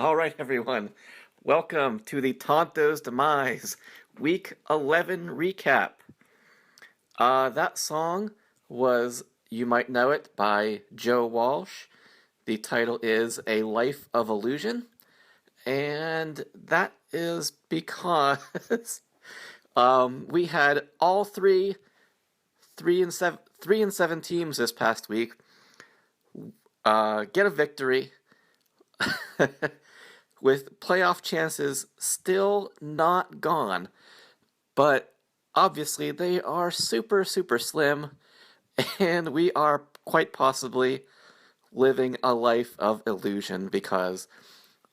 All right, everyone. Welcome to the Tonto's Demise Week 11 recap. That song was You Might Know It by Joe Walsh. The title is A Life of Illusion. And that is because we had all three and seven teams this past week get a victory with playoff chances still not gone. But obviously, they are super, super slim, and we are quite possibly living a life of illusion because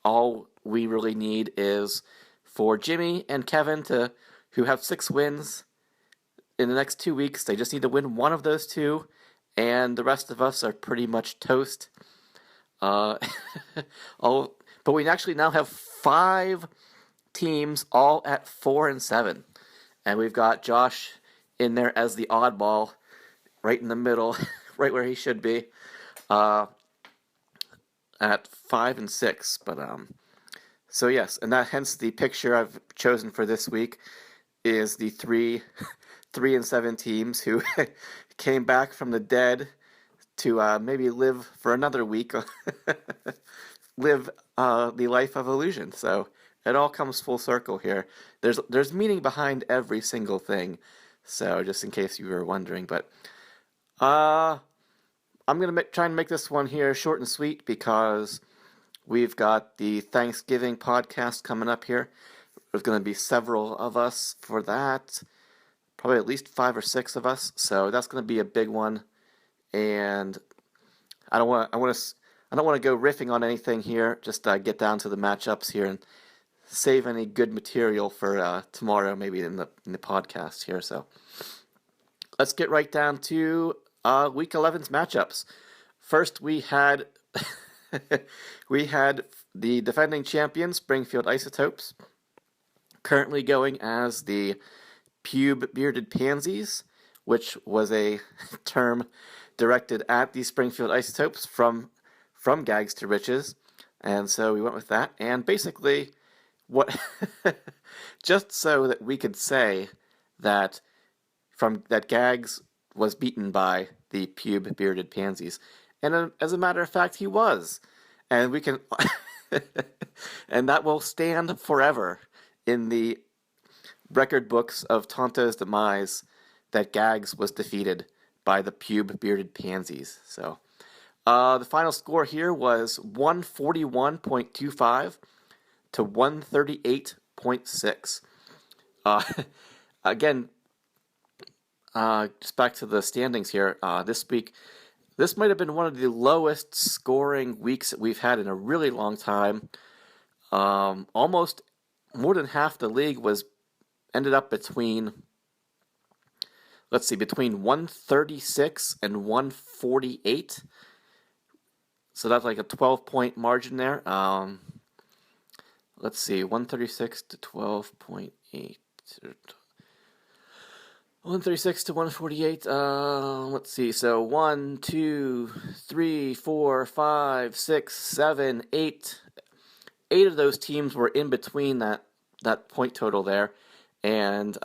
all we really need is for Jimmy and Kevin who have 6 wins in the next 2 weeks. They just need to win one of those two, and the rest of us are pretty much toast. Uh, but we actually now have 5 teams all at 4-7, and we've got Josh in there as the oddball, right in the middle, right where he should be, at 5-6. But so yes, and that hence the picture I've chosen for this week is the 3-7 teams who came back from the dead to maybe live for another week, live the life of illusion. So it all comes full circle here. There's meaning behind every single thing. So just in case you were wondering, but I'm gonna try and make this one here short and sweet because we've got the Thanksgiving podcast coming up here. There's gonna be several of us for that, probably at least 5 or 6 of us. So that's gonna be a big one, and I don't want to go riffing on anything here. Just get down to the matchups here and save any good material for tomorrow, maybe in the podcast here. So let's get right down to Week 11's matchups. First, we had the defending champion Springfield Isotopes, currently going as the Pube Bearded Pansies, which was a term directed at the Springfield Isotopes from Gags to Riches, and so we went with that. And basically, what just so that we could say that Gags was beaten by the Pube Bearded Pansies, and as a matter of fact, he was, and we can, and that will stand forever in the record books of Tonto's Demise that Gags was defeated by the Pube Bearded Pansies. So the final score here was 141.25 to 138.6. Again, just back to the standings here. This week, this might have been one of the lowest scoring weeks that we've had in a really long time. Almost more than half the league ended up between 136 and 148. So that's like a 12-point margin there. Let's see, 136 to 12.8. 136 to 148. Let's see. So 1, 2, 3, 4, 5, 6, 7, 8. 8 of those teams were in between that point total there, and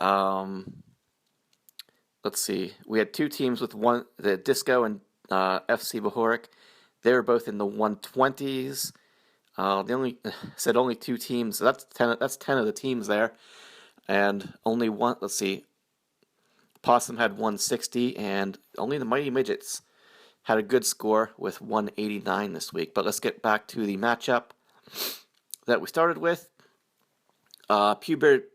let's see. We had 2 teams with the Disco and FC Bohoric. They were both in the 120s. They only said only 2 teams. So that's 10. That's 10 of the teams there, and only one. Let's see. Possum had 160, and only the Mighty Midgets had a good score with 189 this week. But let's get back to the matchup that we started with. Pube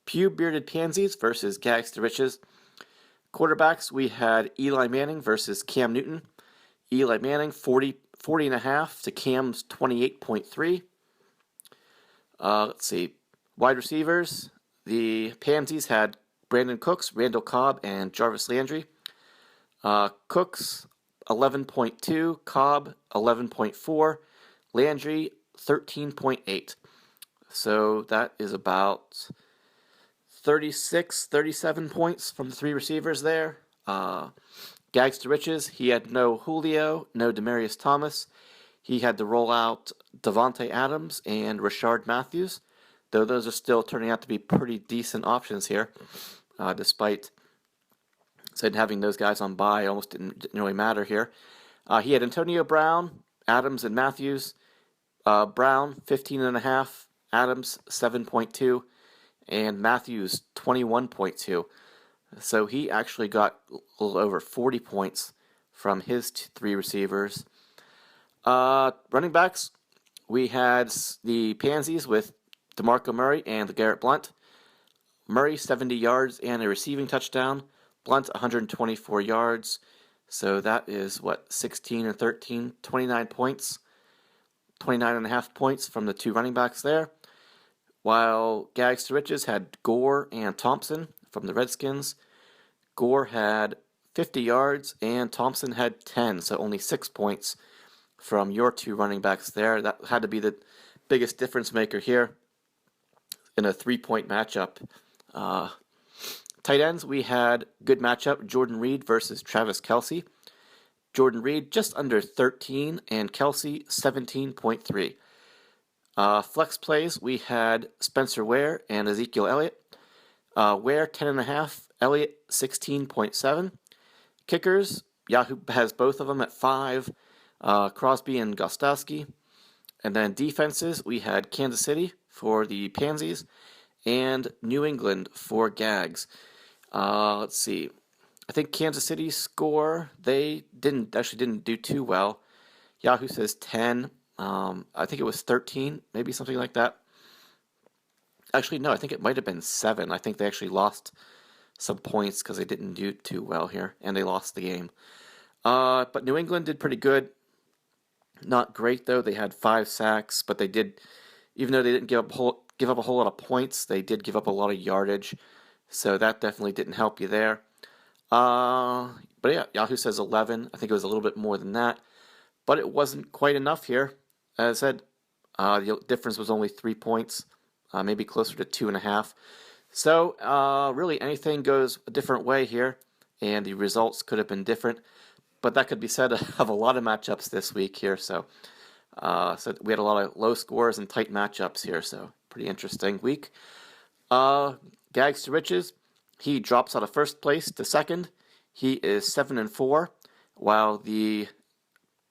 Bearded Pansies versus Gags to Riches. Quarterbacks, we had Eli Manning versus Cam Newton. Eli Manning 40.5 to Cam's 28.3. Let's see. Wide receivers, the Pansies had Brandon Cooks, Randall Cobb, and Jarvis Landry. Cooks 11.2, Cobb 11.4, Landry 13.8. So that is about 37 points from the 3 receivers there. Gags to Riches, he had no Julio, no Demaryius Thomas. he had to roll out Davante Adams and Rashard Matthews, though those are still turning out to be pretty decent options here, despite having those guys on bye almost didn't really matter here. He had Antonio Brown, Adams, and Matthews. Brown 15.5, Adams 7.2, and Matthews 21.2. So he actually got a little over 40 points from his three receivers. Running backs, we had the Pansies with DeMarco Murray and Garrett Blount. Murray 70 yards and a receiving touchdown. Blount 124 yards. So that is 16 and 13, 29 points. 29.5 points from the two running backs there. While Gags to Riches had Gore and Thompson from the Redskins. Gore had 50 yards and Thompson had 10, so only 6 points from your two running backs there. That had to be the biggest difference maker here in a 3-point matchup. Tight ends, we had good matchup, Jordan Reed versus Travis Kelce. Jordan Reed just under 13 and Kelce 17.3. Flex plays, we had Spencer Ware and Ezekiel Elliott. Ware 10.5, Elliott 16.7. Kickers, Yahoo has both of them at 5, Crosby and Gostowski. And then defenses, we had Kansas City for the Pansies and New England for Gags. Let's see. I think Kansas City's score, they didn't do too well. Yahoo says 10. I think it was 13, maybe something like that. Actually, no, I think it might have been 7. I think they actually lost some points because they didn't do too well here, and they lost the game. But New England did pretty good. Not great, though. They had 5 sacks, but they did, even though they didn't give up a whole lot of points, they did give up a lot of yardage. So that definitely didn't help you there. But yeah, Yahoo says 11. I think it was a little bit more than that. But it wasn't quite enough here. As I said, the difference was only 3 points, maybe closer to 2.5. So really anything goes a different way here, and the results could have been different. But that could be said of a lot of matchups this week here. So we had a lot of low scores and tight matchups here. So pretty interesting week. Gags to Riches, he drops out of first place to second. He is 7-4, while the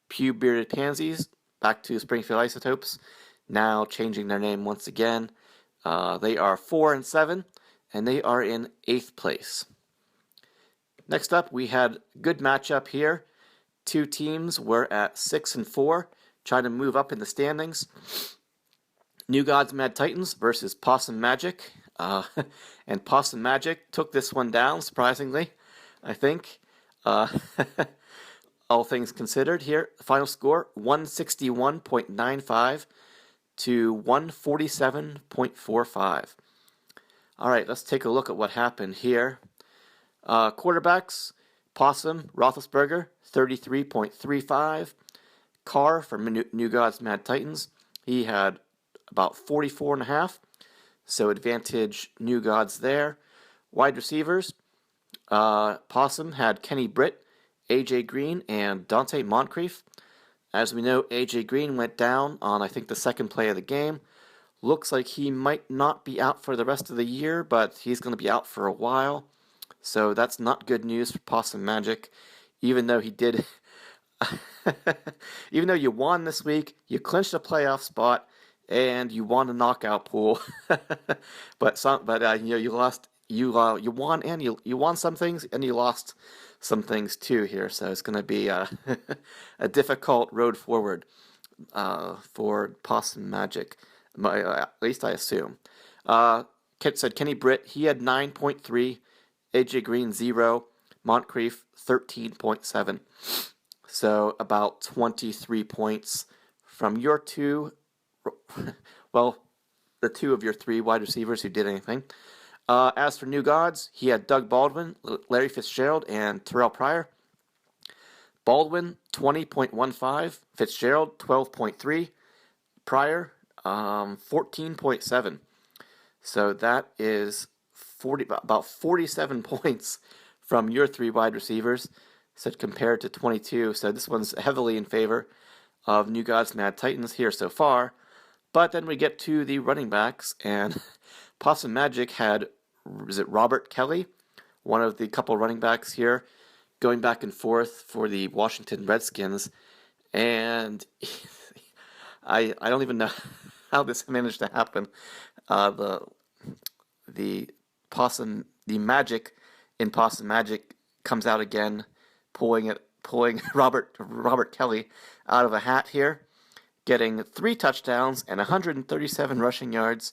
Pew Bearded Pansies, back to Springfield Isotopes, now changing their name once again. They are 4-7, and they are in 8th place. Next up, we had good matchup here. Two teams were at 6-4, trying to move up in the standings. New Gods Mad Titans versus Possum Magic. And Possum Magic took this one down, surprisingly, I think. All things considered here, final score 161.95 to 147.45. All right, let's take a look at what happened here. Quarterbacks, Possum, Roethlisberger, 33.35. Carr from New Gods Mad Titans, he had about 44.5. So advantage New Gods there. Wide receivers, Possum had Kenny Britt, A.J. Green, and Dante Moncrief. As we know, A.J. Green went down on, I think, the second play of the game. Looks like he might not be out for the rest of the year, but he's going to be out for a while. So that's not good news for Possum Magic, even though he did... even though you won this week, you clinched a playoff spot, and you won a knockout pool. but you lost. You won, and you won some things, and you lost some things too here. So it's going to be a difficult road forward for Possum Magic. At least I assume. Kit said Kenny Britt, he had 9.3, AJ Green 0, Moncrief 13.7. So about 23 points from your two. Well, the two of your 3 wide receivers who did anything. As for New Gods, he had Doug Baldwin, Larry Fitzgerald, and Terrell Pryor. Baldwin, 20.15. Fitzgerald, 12.3. Pryor, 14.7. So that is about 47 points from your 3 wide receivers, so compared to 22. So this one's heavily in favor of New Gods Mad Titans here so far. But then we get to the running backs, and Possum Magic had, is it Robert Kelly, one of the couple running backs here, going back and forth for the Washington Redskins, and I don't even know how this managed to happen. The magic in Possum Magic comes out again, pulling Robert Kelly out of a hat here, getting 3 touchdowns and 137 rushing yards,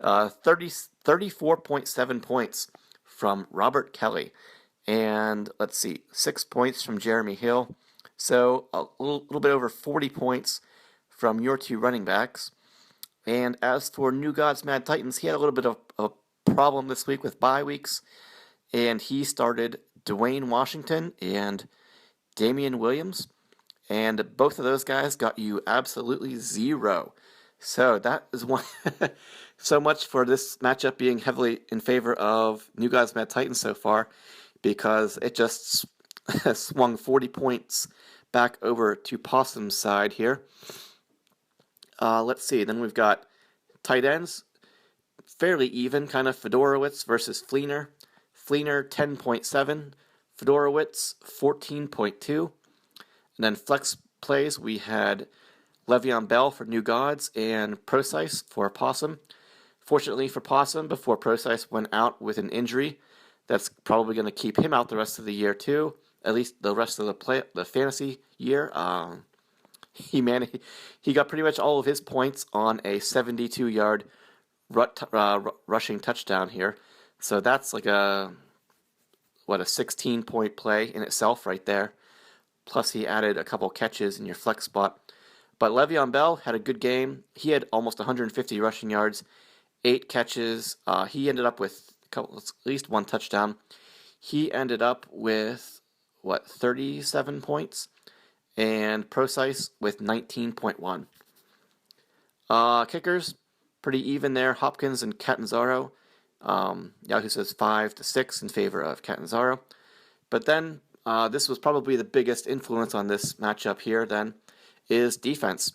34.7 points from Robert Kelly. And let's see, 6 points from Jeremy Hill. So a little bit over 40 points from your 2 running backs. And as for New Gods Mad Titans, he had a little bit of a problem this week with bye weeks. And he started Dwayne Washington and Damian Williams. And both of those guys got you absolutely 0. So that is one. So much for this matchup being heavily in favor of New Gods Mad Titans so far, because it just swung 40 points back over to Possum's side here. Let's see. Then we've got tight ends, fairly even, kind of Fedorowicz versus Fleener. Fleener 10.7, Fedorowicz 14.2. And then flex plays, we had Le'Veon Bell for New Gods and Procise for Possum. Fortunately for Possum, before Procise went out with an injury, that's probably going to keep him out the rest of the year too. At least the rest of the fantasy year. He got pretty much all of his points on a 72-yard rushing touchdown here. So that's like a 16-point play in itself right there. Plus he added a couple catches in your flex spot. But Le'Veon Bell had a good game. He had almost 150 rushing yards, 8 catches. He ended up with at least 1 touchdown. He ended up with 37 points, and Procise with 19.1. Kickers, pretty even there. Hopkins and Catanzaro. Yahoo says 5-6 in favor of Catanzaro. But then this was probably the biggest influence on this matchup here then, is defense.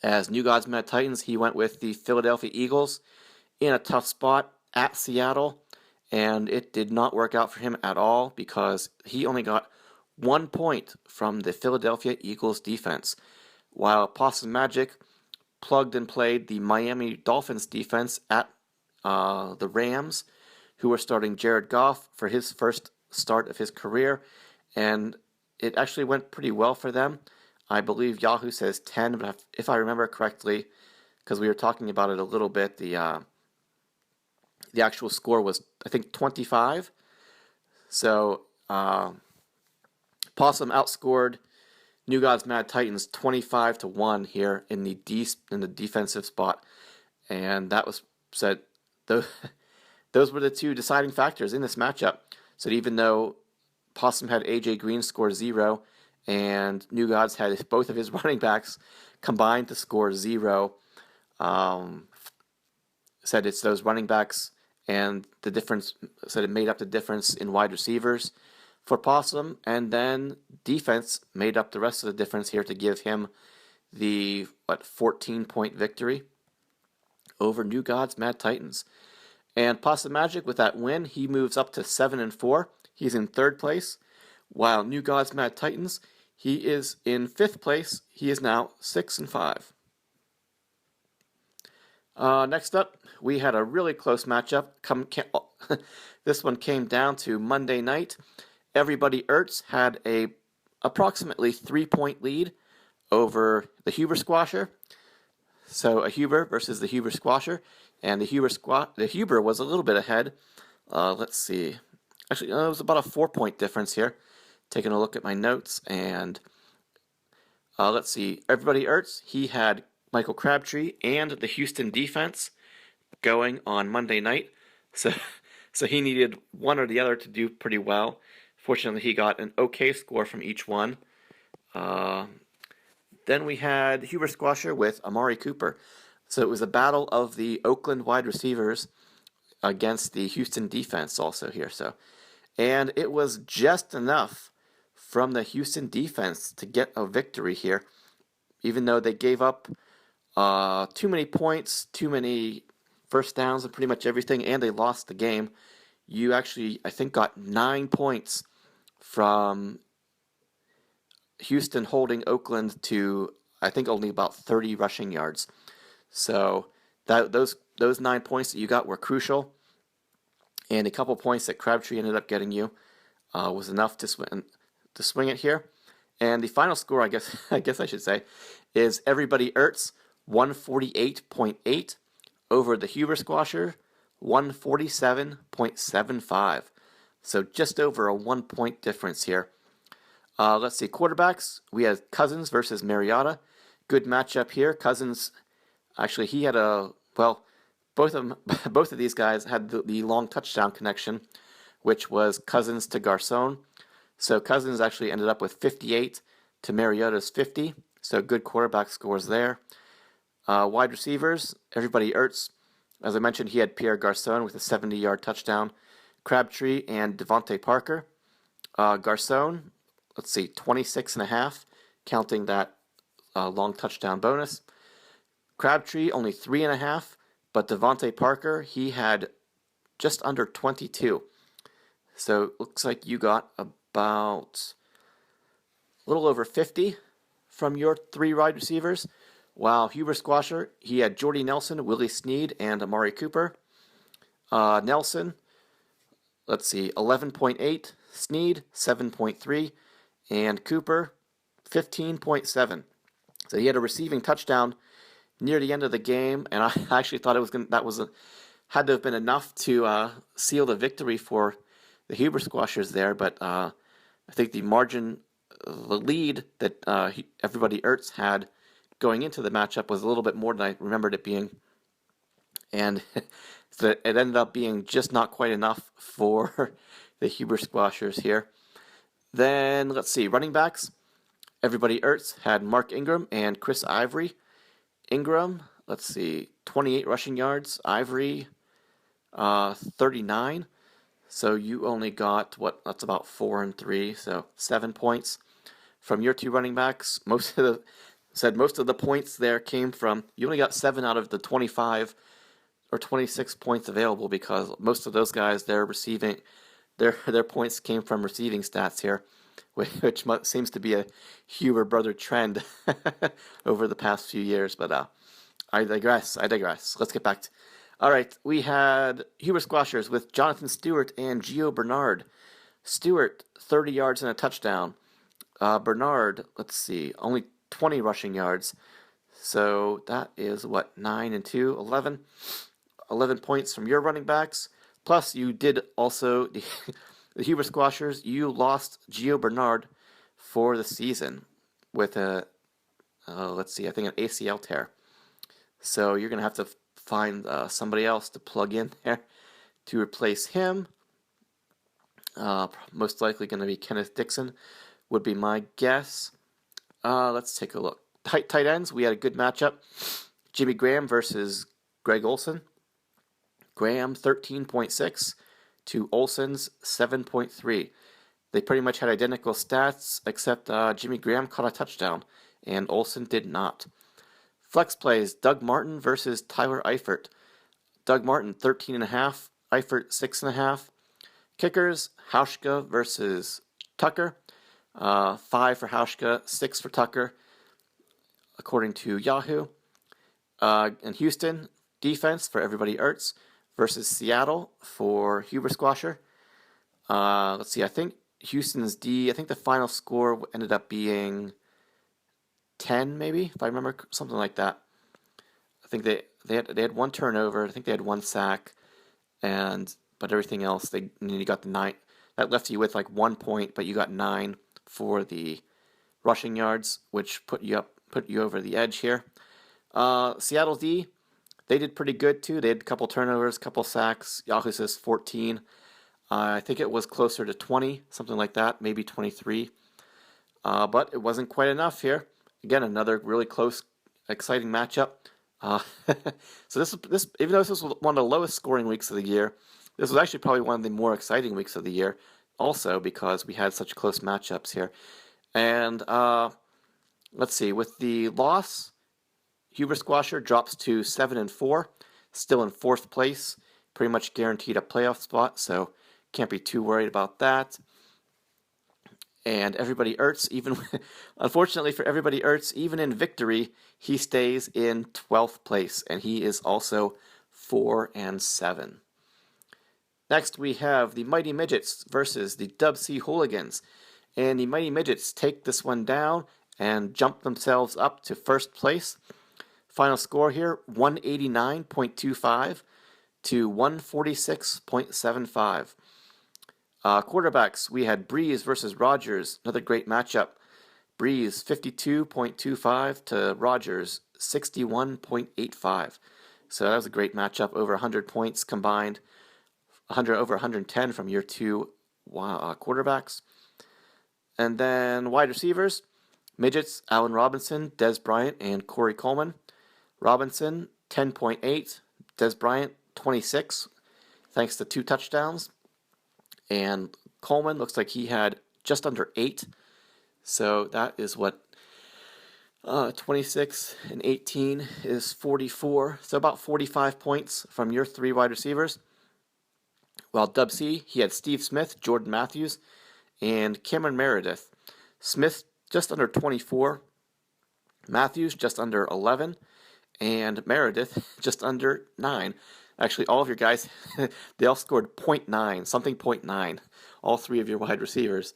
As New Gods Mad Titans, he went with the Philadelphia Eagles in a tough spot at Seattle, and it did not work out for him at all because he only got 1 point from the Philadelphia Eagles defense, while Possum Magic plugged and played the Miami Dolphins defense at the Rams, who were starting Jared Goff for his first start of his career, and it actually went pretty well for them. I believe Yahoo says 10, but if I remember correctly, because we were talking about it a little bit, the actual score was, I think, 25. So Possum outscored New Gods Mad Titans 25-1 here in the defensive spot, and that was said. Those were the 2 deciding factors in this matchup. So even though Possum had AJ Green score 0, and New Gods had both of his running backs combined to score 0, said it's those running backs and the difference, said it made up the difference in wide receivers for Possum, and then defense made up the rest of the difference here to give him the 14-point victory over New Gods Mad Titans. And Possum Magic, with that win, he moves up to 7-4. He's in 3rd place, while New Gods Mad Titans, he is in 5th place. He is now 6-5. Next up, we had a really close matchup. This one came down to Monday night. Everybody Ertz had a approximately 3-point lead over the Huber Squasher. So a Huber versus the Huber Squasher, and the Huber was a little bit ahead. Let's see. Actually, it was about a 4-point difference here. Taking a look at my notes, and let's see. Everybody Ertz, he had Michael Crabtree and the Houston defense going on Monday night. So he needed one or the other to do pretty well. Fortunately, he got an okay score from each one. Then we had Huber Squasher with Amari Cooper. So it was a battle of the Oakland wide receivers against the Houston defense also here. And it was just enough from the Houston defense to get a victory here. even though they gave up too many points, too many first downs, and pretty much everything, and they lost the game, you actually, I think, got 9 points from Houston holding Oakland to, I think, only about 30 rushing yards. So those 9 points that you got were crucial, and a couple points that Crabtree ended up getting you was enough to swing it here. And the final score, I guess I should say, is Everybody Ertz 148.8 over the Huber Squasher 147.75. So just over a 1 point difference here. Let's see, quarterbacks. We had Cousins versus Mariota. Good matchup here. Cousins, actually, he had both of these guys had the long touchdown connection, which was Cousins to Garcon. So Cousins actually ended up with 58 to Mariota's 50. So good quarterback scores there. Wide receivers, Everybody Ertz. As I mentioned, he had Pierre Garcon with a 70-yard touchdown. Crabtree and Devontae Parker. Garcon, 26.5, counting that long touchdown bonus. Crabtree, only 3.5, but Devontae Parker, he had just under 22. So it looks like you got about a little over 50 from your 3 wide receivers. While Huber Squasher, he had Jordy Nelson, Willie Snead, and Amari Cooper. Nelson, 11.8. Snead, 7.3. And Cooper, 15.7. So he had a receiving touchdown near the end of the game, and I actually thought had to have been enough to seal the victory for the Huber Squashers there, but I think the lead that Everybody Ertz had going into the matchup was a little bit more than I remembered it being, and so it ended up being just not quite enough for the Huber Squashers here. Then, let's see, running backs. Everybody Ertz had Mark Ingram and Chris Ivory. Ingram, 28 rushing yards. Ivory, 39. So you only got, that's about 4 and 3, so 7 points from your 2 running backs. Most of the points there came from, you only got 7 out of the 25 or 26 points available, because most of those guys, their points came from receiving stats here, which seems to be a Huber brother trend over the past few years. But I digress. Let's get back to... All right, we had Huber Squashers with Jonathan Stewart and Gio Bernard. Stewart, 30 yards and a touchdown. Bernard, only 20 rushing yards. So that is 9 and 2, 11. 11 points from your running backs. Plus, you did also, the Huber Squashers, you lost Gio Bernard for the season with I think an ACL tear. So you're going to have to find somebody else to plug in there to replace him. Most likely going to be Kenneth Dixon, would be my guess. Let's take a look. Tight ends, we had a good matchup. Jimmy Graham versus Greg Olsen. Graham, 13.6 to Olsen's 7.3. They pretty much had identical stats, except Jimmy Graham caught a touchdown, and Olsen did not. Flex plays, Doug Martin versus Tyler Eifert. Doug Martin, 13.5. Eifert, 6.5. Kickers, Hauschka versus Tucker. 5 for Hauschka, 6 for Tucker, according to Yahoo. And Houston, defense for Everybody Ertz versus Seattle for Huber Squasher. I think Houston's I think the final score ended up being 10, maybe, if I remember, something like that. I think they had 1 turnover. I think they had 1 sack, but everything else you got the 9. That left you with 1 point, but you got 9 for the rushing yards, which put you over the edge here. Seattle D, they did pretty good too. They had a couple turnovers, couple sacks. Yahoo says 14. I think it was closer to 20, something like that, maybe 23. But it wasn't quite enough here. Again, another really close, exciting matchup. So this even though this was one of the lowest scoring weeks of the year, this was actually probably one of the more exciting weeks of the year, also because we had such close matchups here. And let's see. With the loss, Huber Squasher drops to 7-4, still in fourth place, pretty much guaranteed a playoff spot, so can't be too worried about that. And Everybody Ertz, even unfortunately for Everybody Ertz, even in victory, he stays in 12th place, and he is also 4-7. Next, we have the Mighty Midgets versus the Dub C Hooligans. And the Mighty Midgets take this one down and jump themselves up to first place. Final score here, 189.25 to 146.75. Quarterbacks, we had Breeze versus Rogers, another great matchup. Breeze 52.25 to Rogers 61.85. So that was a great matchup, over 100 points combined, over 110 from your two quarterbacks. And then wide receivers, Midgets, Allen Robinson, Dez Bryant, and Corey Coleman. Robinson 10.8, Dez Bryant 26, thanks to 2 touchdowns. And Coleman looks like he had just under 8. So that is what 26 and 18 is 44. So about 45 points from your 3 wide receivers. While Dub C, he had Steve Smith, Jordan Matthews, and Cameron Meredith. Smith just under 24. Matthews just under 11. And Meredith just under 9. Actually, all of your guys, they all scored 0.9, something 0.9. All 3 of your wide receivers,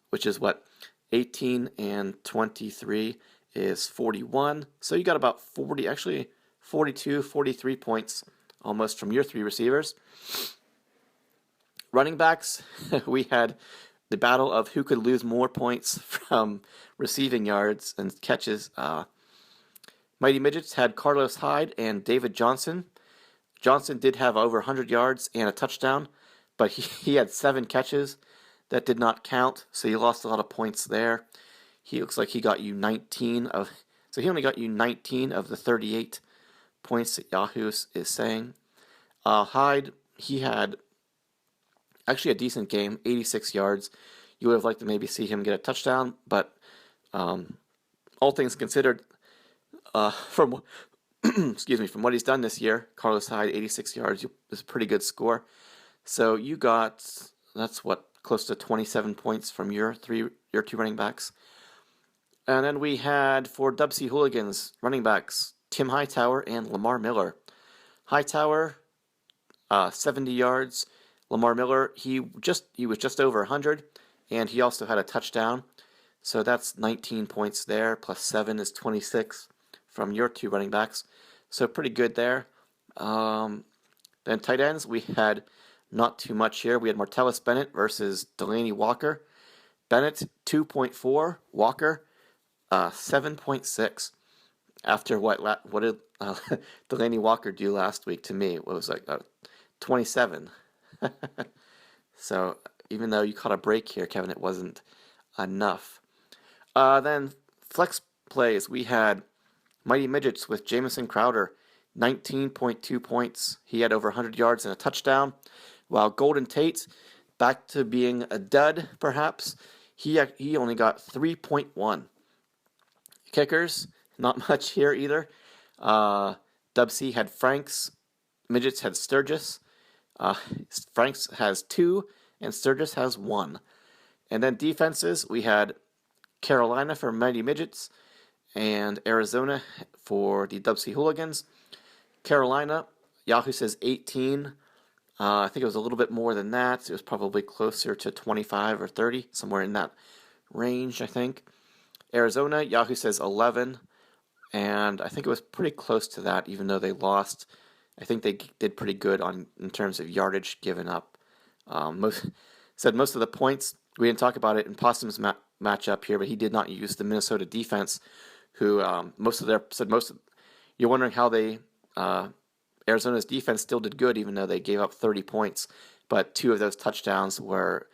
which is what? 18 and 23 is 41. So you got about 42, 43 points almost from your 3 receivers. Running backs, we had the battle of who could lose more points from receiving yards and catches. Mighty Midgets had Carlos Hyde and David Johnson. Johnson did have over 100 yards and a touchdown, but he had 7 catches that did not count, so you lost a lot of points there. He looks like he got you 19 of, so he only got you 19 of the 38 points that Yahoo is saying. Hyde, he had actually a decent game, 86 yards. You would have liked to maybe see him get a touchdown, but all things considered, from from what he's done this year, Carlos Hyde, 86 yards, is a pretty good score. So you got, that's what, close to 27 points from your 2 running backs. And then we had, for Dub C Hooligans, running backs, Tim Hightower and Lamar Miller. Hightower, 70 yards. Lamar Miller, he was just over 100, and he also had a touchdown. So that's 19 points there, plus 7 is 26 from your 2 running backs. So pretty good there. Then tight ends, we had not too much here. We had Martellus Bennett versus Delaney Walker. Bennett, 2.4. Walker, 7.6. After what did Delaney Walker do last week to me? It was like 27. So even though you caught a break here, Kevin, it wasn't enough. Then flex plays, we had Mighty Midgets with Jamison Crowder, 19.2 points. He had over 100 yards and a touchdown. While Golden Tate, back to being a dud, perhaps, he only got 3.1. Kickers, not much here either. Dub C had Franks. Midgets had Sturgis. Franks has 2, and Sturgis has 1. And then defenses, we had Carolina for Mighty Midgets and Arizona for the Dub C Hooligans. Carolina, Yahoo says 18. I think it was a little bit more than that. It was probably closer to 25 or 30, somewhere in that range, I think. Arizona, Yahoo says 11, and I think it was pretty close to that, even though they lost. I think they did pretty good in terms of yardage given up. Most of the points, we didn't talk about it in Possum's matchup here, but he did not use the Minnesota defense, who you're wondering how they Arizona's defense still did good, even though they gave up 30 points. But 2 of those touchdowns were,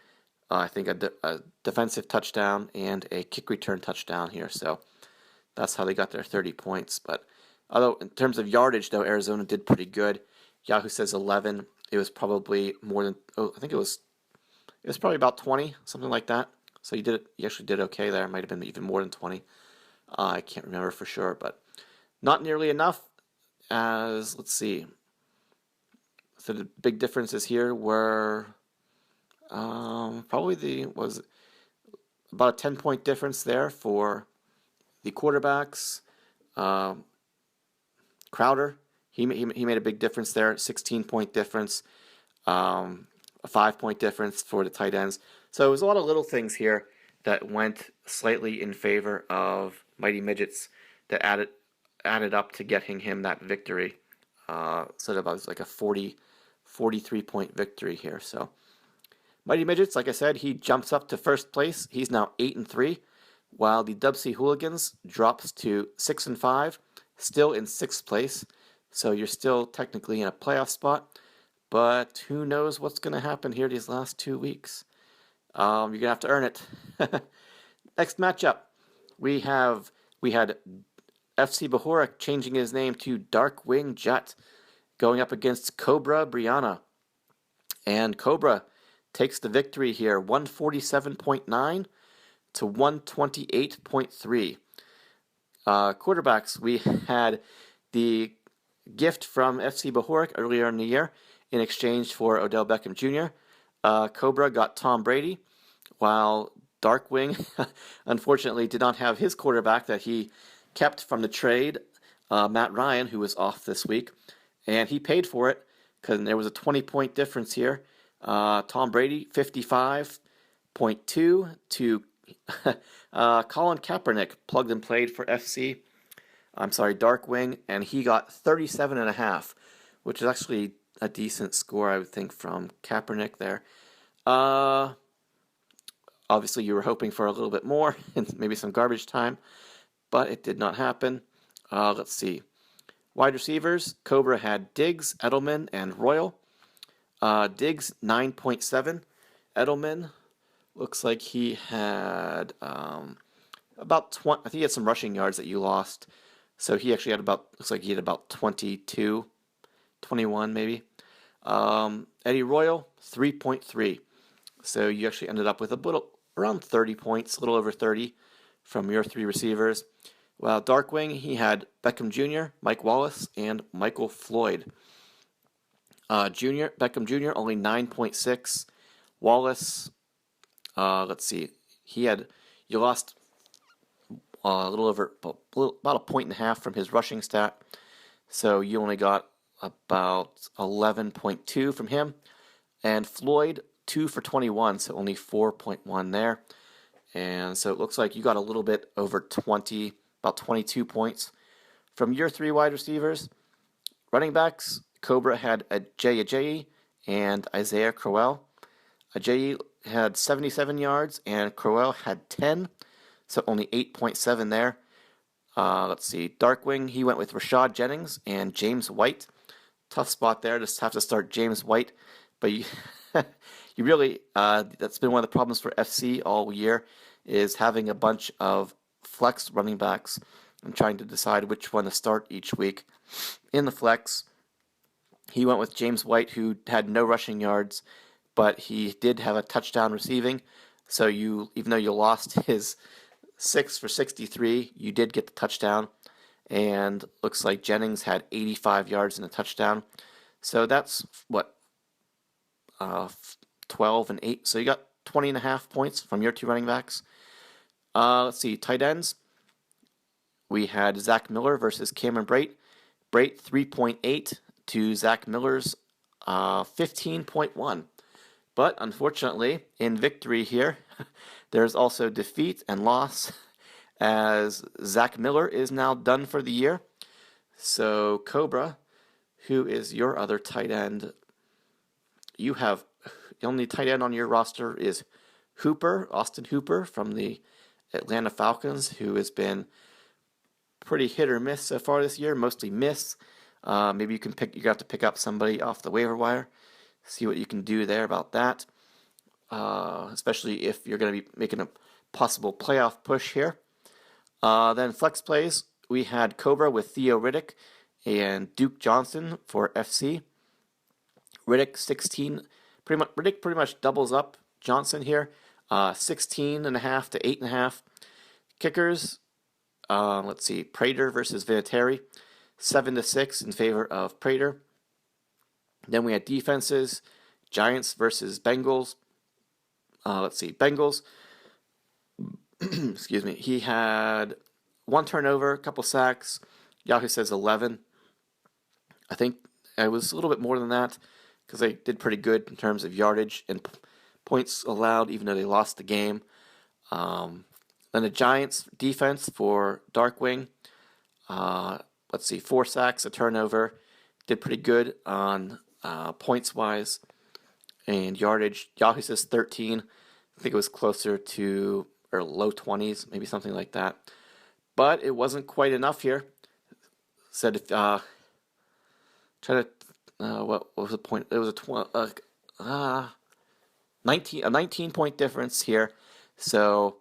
I think, a defensive touchdown and a kick return touchdown here. So that's how they got their 30 points. But although in terms of yardage, though, Arizona did pretty good. Yahoo says 11. It was probably more than, I think it was probably about 20, something like that. So you actually did okay there. It might have been even more than 20. I can't remember for sure, but not nearly enough. As let's see, so the big differences here were probably was about a 10-point difference there for the quarterbacks. Um, Crowder, he made a big difference there, 16-point difference, a 5-point difference for the tight ends. So it was a lot of little things here that went slightly in favor of Mighty Midgets that added up to getting him that victory. So that was like a 43-point victory here. So Mighty Midgets, like I said, he jumps up to first place. He's now 8-3, while the Dub C Hooligans drops to 6-5, still in sixth place. So you're still technically in a playoff spot, but who knows what's going to happen here these last 2 weeks. You're going to have to earn it. Next matchup, we had FC Bahorak changing his name to Darkwing Jet, going up against Cobra Brianna. And Cobra takes the victory here, 147.9 to 128.3. Quarterbacks, we had the gift from FC Bahorak earlier in the year in exchange for Odell Beckham Jr. Cobra got Tom Brady, while Darkwing unfortunately did not have his quarterback that he kept from the trade, Matt Ryan, who was off this week, and he paid for it because there was a 20-point difference here. Tom Brady, 55.2 to Colin Kaepernick, plugged and played for Darkwing, and he got 37.5, which is actually a decent score, I would think, from Kaepernick there. Obviously, you were hoping for a little bit more and maybe some garbage time, but it did not happen. Let's see. Wide receivers, Cobra had Diggs, Edelman, and Royal. Diggs, 9.7. Edelman looks like he had about 20. I think he had some rushing yards that you lost. So he actually had about 22, 21 maybe. Eddie Royal, 3.3. So you actually ended up with around 30 points, a little over 30 from your three receivers. While Darkwing, he had Beckham Jr., Mike Wallace, and Michael Floyd. Beckham Jr. only 9.6. Wallace, let's see, you lost a little over about a point and a half from his rushing stat, so you only got about 11.2 from him. And Floyd, 2 for 21, so only 4.1 there. And so it looks like you got a little bit over 20, about 22 points from your three wide receivers. Running backs, Cobra had Ajayi and Isaiah Crowell. Ajayi had 77 yards and Crowell had 10, so only 8.7 there. Let's see, Darkwing, he went with Rashad Jennings and James White. Tough spot there, just have to start James White, but you really, that's been one of the problems for FC all year, is having a bunch of flex running backs and trying to decide which one to start each week. In the flex, he went with James White, who had no rushing yards, but he did have a touchdown receiving. So even though you lost his 6 for 63, you did get the touchdown. And looks like Jennings had 85 yards and a touchdown. So that's 12 and 8. So you got 20.5 points from your two running backs. Let's see, tight ends. We had Zach Miller versus Cameron Brate. Brate 3.8 to Zach Miller's 15.1. But unfortunately, in victory here, there's also defeat and loss, as Zach Miller is now done for the year. So Cobra, who is your other tight end, the only tight end on your roster is Austin Hooper from the Atlanta Falcons, who has been pretty hit or miss so far this year, mostly miss. Maybe you have to pick up somebody off the waiver wire, see what you can do there about that, especially if you're going to be making a possible playoff push here. Then flex plays, we had Cobra with Theo Riddick and Duke Johnson for FC. Riddick 16, Riddick pretty much doubles up Johnson here, 16.5 to 8.5. Kickers, Let's see, Prater versus Vinatieri, 7-6 in favor of Prater. Then we had defenses, Giants versus Bengals. Let's see, Bengals. Excuse me. He had one turnover, a couple sacks. Yahoo says 11. I think it was a little bit more than that because they did pretty good in terms of yardage and points allowed, even though they lost the game. Then the Giants defense for Darkwing. Let's see, 4 sacks, a turnover. Did pretty good on points wise and yardage. Yahoo says 13. I think it was closer to or low 20s, maybe something like that. But it wasn't quite enough here. Said if try to what was the point? It was a 19 point difference here. So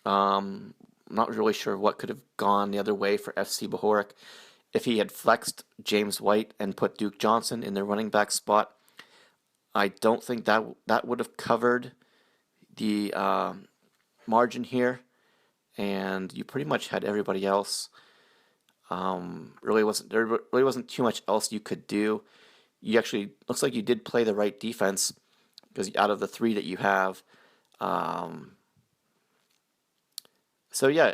I'm not really sure what could have gone the other way for FC Bohoric. If he had flexed James White and put Duke Johnson in the running back spot, I don't think that would have covered the margin here, and you pretty much had everybody else. There really wasn't too much else you could do. You actually looks like you did play the right defense because out of the 3 that you have. So yeah,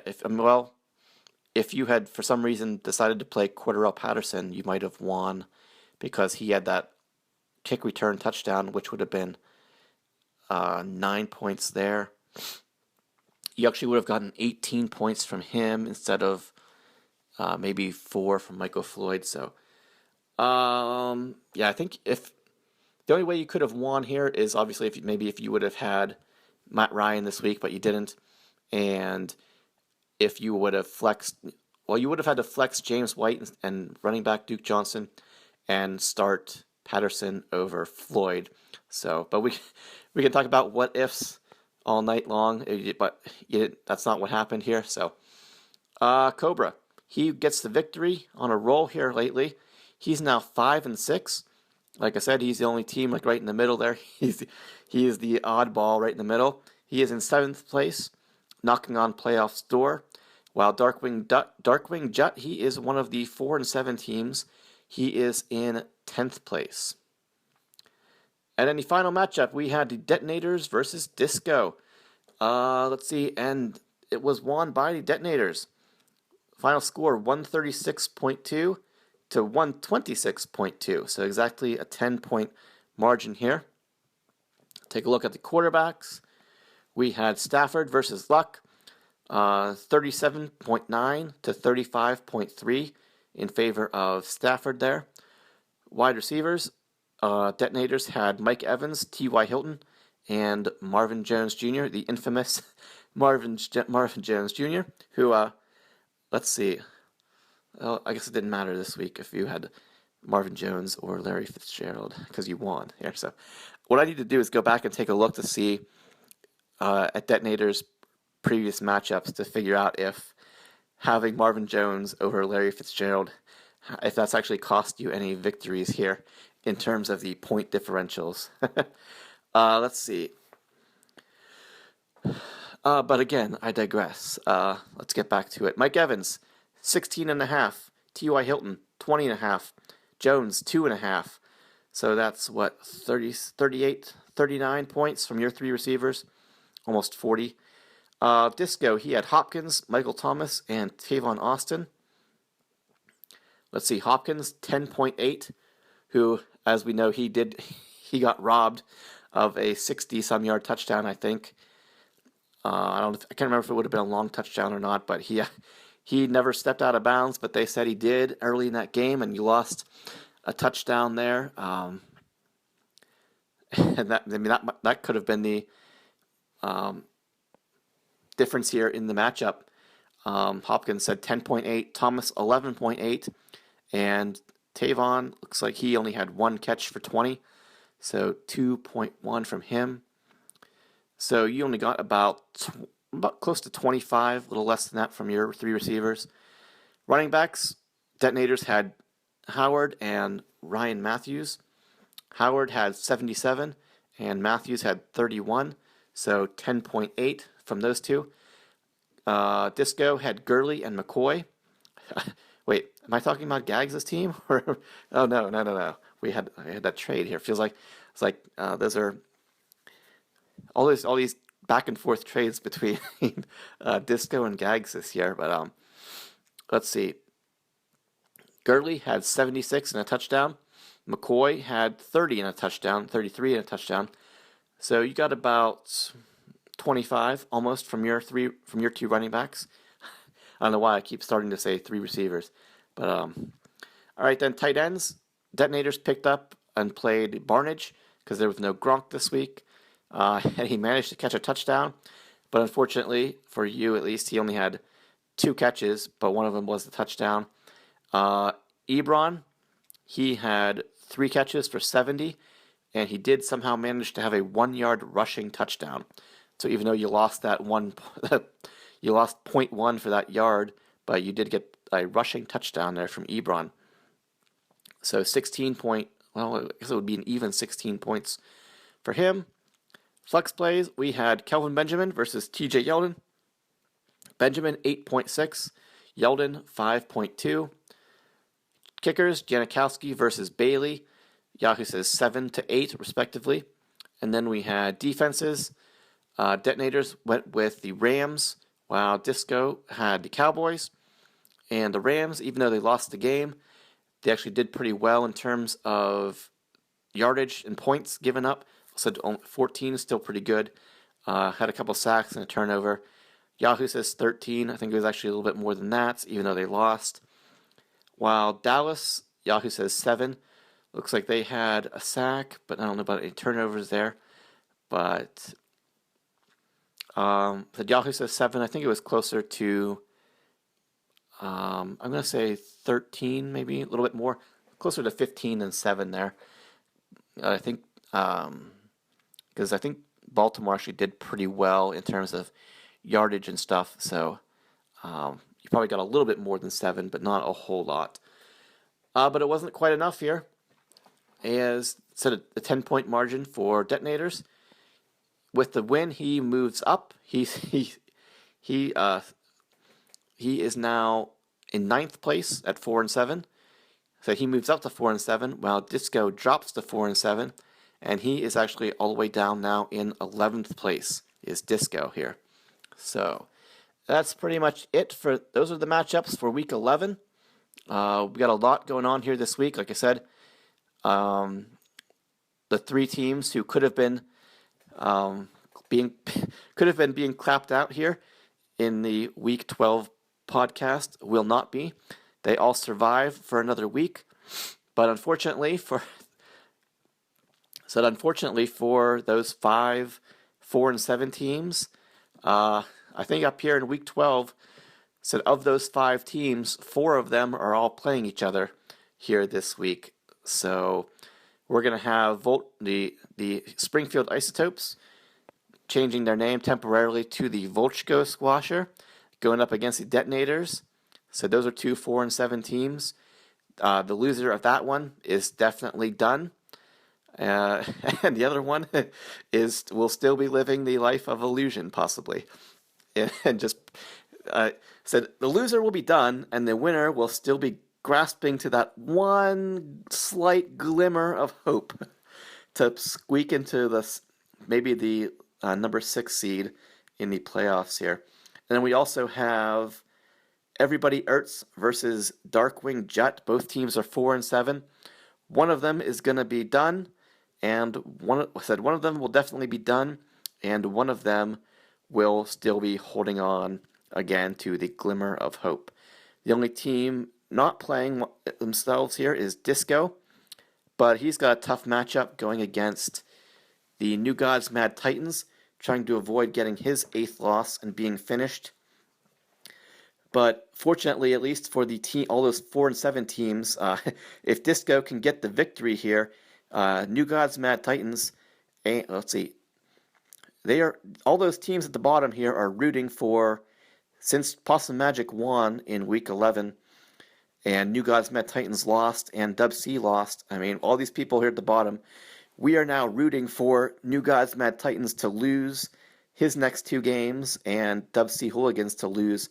if you had for some reason decided to play Cordarrelle Patterson, you might have won because he had that kick return touchdown, which would have been 9 points there. You actually would have gotten 18 points from him instead of maybe 4 from Michael Floyd. So, yeah, I think if the only way you could have won here is obviously if you would have had Matt Ryan this week, but you didn't, and if you would have flexed, you would have had to flex James White and running back Duke Johnson and start Patterson over Floyd. So, but we can talk about what ifs all night long, but that's not what happened here. So, Cobra, he gets the victory on a roll here lately. He's now 5-6. Like I said, he's the only team right in the middle there. He is the oddball right in the middle. He is in 7th place, knocking on playoffs door. While Darkwing Jut, he is one of the 4-7 teams. He is in 10th place. And in the final matchup, we had the Detonators versus Disco. Let's see, and it was won by the Detonators. Final score 136.2 to 126.2. So exactly a 10-point margin here. Take a look at the quarterbacks. We had Stafford versus Luck. 37.9 to 35.3 in favor of Stafford there. Wide receivers, Detonators had Mike Evans, T.Y. Hilton, and Marvin Jones Jr., the infamous Marvin Jones Jr., who, let's see, well, I guess it didn't matter this week if you had Marvin Jones or Larry Fitzgerald because you won here. So what I need to do is go back and take a look to see at Detonators' previous matchups to figure out if having Marvin Jones over Larry Fitzgerald, if that's actually cost you any victories here in terms of the point differentials. Let's see. But again, I digress. Let's get back to it. Mike Evans, 16.5. T.Y. Hilton, 20.5. Jones, 2.5. So that's what, 38, 39 points from your 3 receivers, almost 40. Disco, he had Hopkins, Michael Thomas, and Tavon Austin. Let's see, Hopkins, 10.8, who, as we know, he got robbed of a 60-some yard touchdown, I think. I can't remember if it would have been a long touchdown or not, but he never stepped out of bounds, but they said he did early in that game, and you lost a touchdown there. And that could have been the difference here in the matchup. Hopkins said 10.8, Thomas 11.8, and Tavon looks like he only had 1 catch for 20, so 2.1 from him. So you only got about close to 25, a little less than that from your 3 receivers. Running backs, Detonators had Howard and Ryan Matthews. Howard had 77, and Matthews had 31, so 10.8 from those 2. Disco had Gurley and McCoy. Wait, am I talking about Gags' team? Or oh no. I had that trade here. Feels like it's like those are all these back and forth trades between Disco and Gags this year. But let's see. Gurley had 76 and a touchdown. McCoy had 30 and a touchdown, 33 and a touchdown. So you got about 25 almost from your two running backs. I don't know why I keep starting to say three receivers. But all right, then tight ends. Detonators picked up and played Barnage because there was no Gronk this week. And he managed to catch a touchdown. But unfortunately, for you at least, he only had 2 catches, but one of them was the touchdown. Ebron, he had 3 catches for 70, and he did somehow manage to have a 1-yard rushing touchdown. So even though you lost that you lost 0.1 for that yard, but you did get a rushing touchdown there from Ebron. So I guess it would be an even 16 points for him. Flex plays, we had Kelvin Benjamin versus TJ Yeldon. Benjamin 8.6, Yeldon 5.2. Kickers, Janikowski versus Bailey. Yahoo says 7 to 8 respectively. And then we had defenses. Detonators went with the Rams, while Disco had the Cowboys. And the Rams, even though they lost the game, they actually did pretty well in terms of yardage and points given up. So 14 is still pretty good. Had a couple sacks and a turnover. Yahoo says 13. I think it was actually a little bit more than that, even though they lost. While Dallas, Yahoo says 7. Looks like they had a sack, but I don't know about any turnovers there. But Yahoo says 7. I think it was closer to, I'm going to say 13, maybe a little bit more. Closer to 15 than 7 there. I think, because I think Baltimore actually did pretty well in terms of yardage and stuff. So you probably got a little bit more than 7, but not a whole lot. But it wasn't quite enough here. As set a 10-point margin for Detonators. With the win, he moves up. He is now in 9th place at 4-7. So he moves up to 4-7, while Disco drops to 4-7, and he is actually all the way down now in 11th place. Is Disco here? So that's pretty much it for those are the matchups for week 11. We got a lot going on here this week. Like I said, the 3 teams who could have been being clapped out here in the Week 12 podcast will not be. They all survive for another week, but unfortunately for those 5, 4, and 7 teams, I think up here in Week 12, said of those 5 teams, 4 of them are all playing each other here this week. So we're going to have the Springfield Isotopes changing their name temporarily to the Volchko Squasher, going up against the Detonators. So those are 2 4 and 7 teams. The loser of that one is definitely done. And the other one will still be living the life of illusion, possibly. And just said the loser will be done, and the winner will still be grasping to that one slight glimmer of hope to squeak into maybe the number 6 seed in the playoffs here. And then we also have Everybody Ertz versus Darkwing Jet. Both teams are 4-7. One of them is going to be done, and one of them will definitely be done, and one of them will still be holding on again to the glimmer of hope. The only team not playing themselves here is Disco, but he's got a tough matchup going against the New Gods Mad Titans, trying to avoid getting his 8th loss and being finished. But fortunately, at least for the team, all those 4 and 7 teams, if Disco can get the victory here, New Gods Mad Titans, let's see, all those teams at the bottom here are rooting for, since Possum Magic won in Week 11, and New Gods Mad Titans lost, and Dub C lost. I mean, all these people here at the bottom, we are now rooting for New Gods Mad Titans to lose his next two games and Dub C Hooligans to lose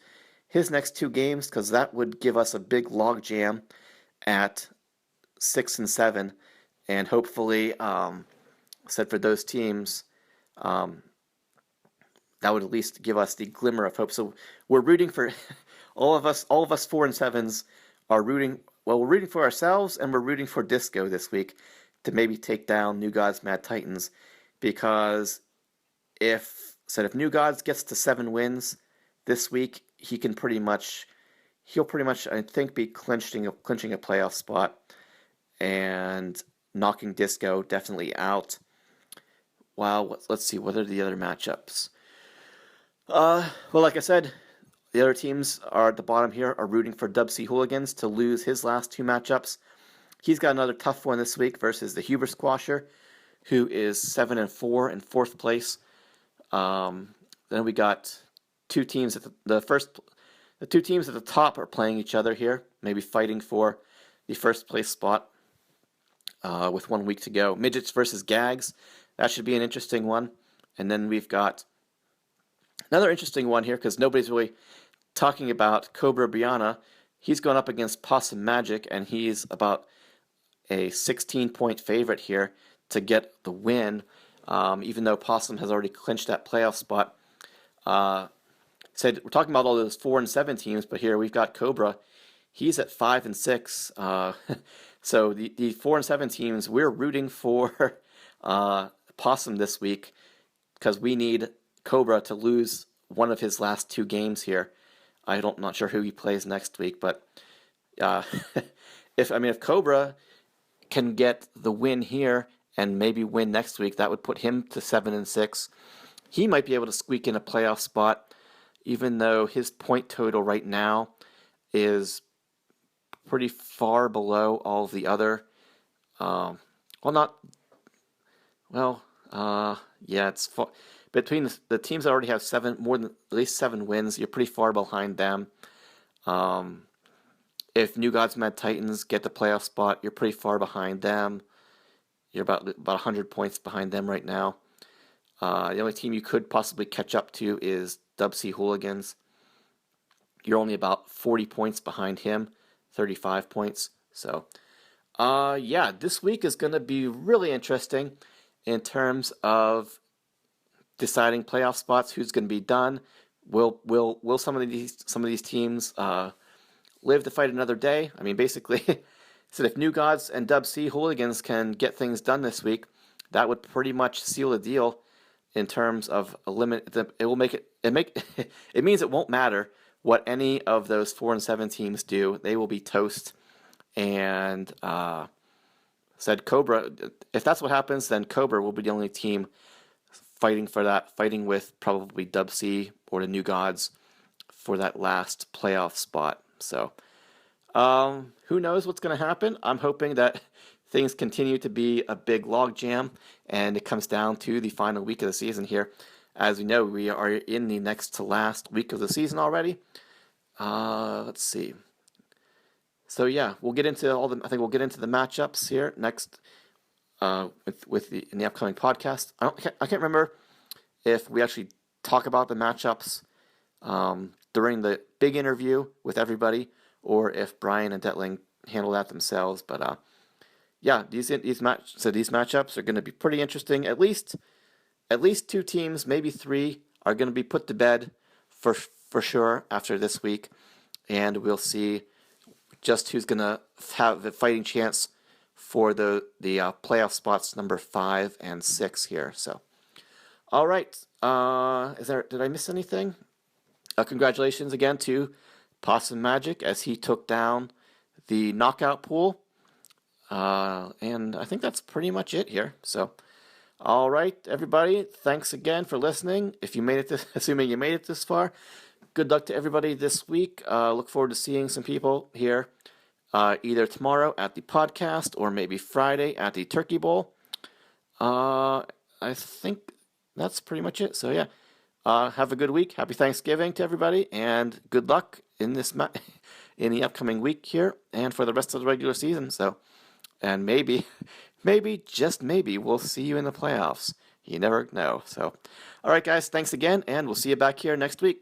his next two games, because that would give us a big log jam at 6 and 7, and hopefully, said for those teams, um, that would at least give us the glimmer of hope. So we're rooting for all of us 4 and 7s are rooting. Well, we're rooting for ourselves, and we're rooting for Disco this week to maybe take down New Gods Mad Titans, because if New Gods gets to 7 wins this week, he'll pretty much I think be clinching a playoff spot and knocking Disco definitely out. Well, let's see, what are the other matchups? Well, like I said, the other teams are at the bottom here are rooting for Dub C Hooligans to lose his last two matchups. He's got another tough one this week versus the Huber Squasher, who is 7 and 4 in fourth place. Then we got two teams at the two teams at the top are playing each other here, maybe fighting for the first place spot with 1 week to go. Midgets versus Gags, that should be an interesting one. And then we've got another interesting one here, because nobody's really talking about Cobra Brianna. He's going up against Possum Magic, and he's about a 16-point favorite here to get the win, even though Possum has already clinched that playoff spot. We're talking about all those 4 and 7 teams, but here we've got Cobra. He's at 5 and 6. So the 4 and 7 teams, we're rooting for Possum this week, because we need Cobra to lose one of his last two games here. I'm not sure who he plays next week, but if Cobra can get the win here and maybe win next week, that would put him to 7 and 6. He might be able to squeak in a playoff spot, even though his point total right now is pretty far below all of the other. It's far. Between the teams that already have at least 7 wins, you're pretty far behind them. If New Gods Mad Titans get the playoff spot, you're pretty far behind them. You're about 100 points behind them right now. The only team you could possibly catch up to is Dub C Hooligans. You're only about 40 points behind him, 35 points. So, this week is going to be really interesting in terms of deciding playoff spots, who's going to be done. Will some of these teams live to fight another day? I mean, basically, so if New Gods and Dub C Hooligans can get things done this week, that would pretty much seal the deal in terms of it means it won't matter what any of those 4 and 7 teams do. They will be toast. And said Cobra, if that's what happens, then Cobra will be the only team fighting with probably Dub C or the New Gods for that last playoff spot. So, who knows what's going to happen? I'm hoping that things continue to be a big log jam, and it comes down to the final week of the season here. As we know, we are in the next to last week of the season already. Let's see. So yeah, we'll get into I think we'll get into the matchups here next in the upcoming podcast. I can't remember if we actually talk about the matchups during the big interview with everybody, or if Brian and Detling handle that themselves. But these matchups are going to be pretty interesting. At least 2 teams, maybe 3, are going to be put to bed for sure after this week, and we'll see just who's going to have the fighting chance for the playoff spots number 5 and 6 here. So, all right. Did I miss anything? Congratulations again to Possum Magic as he took down the knockout pool. And I think that's pretty much it here. So, all right, everybody. Thanks again for listening. If you made it assuming you made it this far, good luck to everybody this week. Look forward to seeing some people here either tomorrow at the podcast or maybe Friday at the Turkey Bowl. I think that's pretty much it. So, yeah. Have a good week. Happy Thanksgiving to everybody, and good luck in in the upcoming week here and for the rest of the regular season. So, and maybe, just maybe, we'll see you in the playoffs You never know. So, all right, guys, thanks again, and we'll see you back here next week.